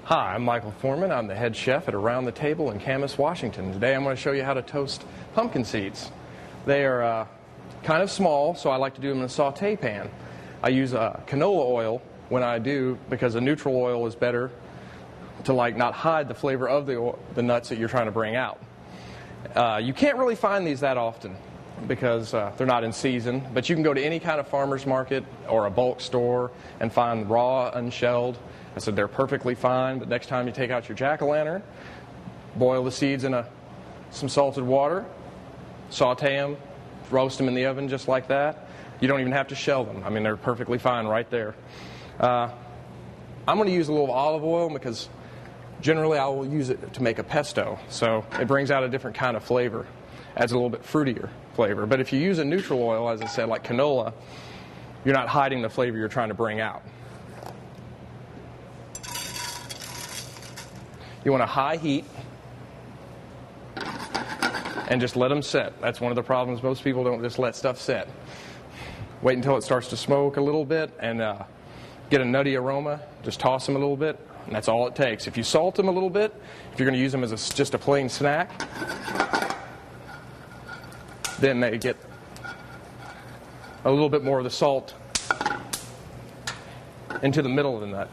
Hi, I'm Michael Foreman. I'm the head chef at Around the Table in Camas, Washington. Today I'm going to show you how to toast pumpkin seeds. They are kind of small, so I like to do them in a saute pan. I use canola oil when I do because a neutral oil is better to not hide the flavor of the nuts that you're trying to bring out. You can't really find these that often because they're not in season, but you can go to any kind of farmer's market or a bulk store and find raw, unshelled. I said they're perfectly fine, but next time you take out your jack-o'-lantern, boil the seeds in some salted water, saute them, roast them in the oven just like that. You don't even have to shell them. I mean, they're perfectly fine right there. I'm going to use a little olive oil because generally I will use it to make a pesto, so it brings out a different kind of flavor, adds a little bit fruitier flavor. But if you use a neutral oil, as I said, like canola, you're not hiding the flavor you're trying to bring out. You want a high heat and just let them set. That's one of the problems. Most people don't just let stuff set. Wait until it starts to smoke a little bit and get a nutty aroma. Just toss them a little bit, and that's all it takes. If you salt them a little bit, if you're going to use them as just a plain snack, then they get a little bit more of the salt into the middle of the nut.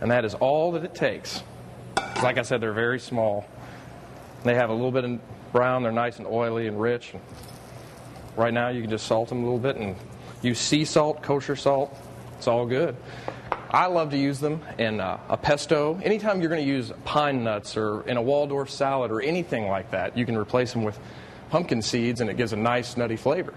And that is all that it takes. Like I said, they're very small. They have a little bit of brown. They're nice and oily and rich. Right now, you can just salt them a little bit and use sea salt, kosher salt. It's all good. I love to use them in a pesto. Anytime you're going to use pine nuts or in a Waldorf salad or anything like that, you can replace them with pumpkin seeds, and it gives a nice, nutty flavor.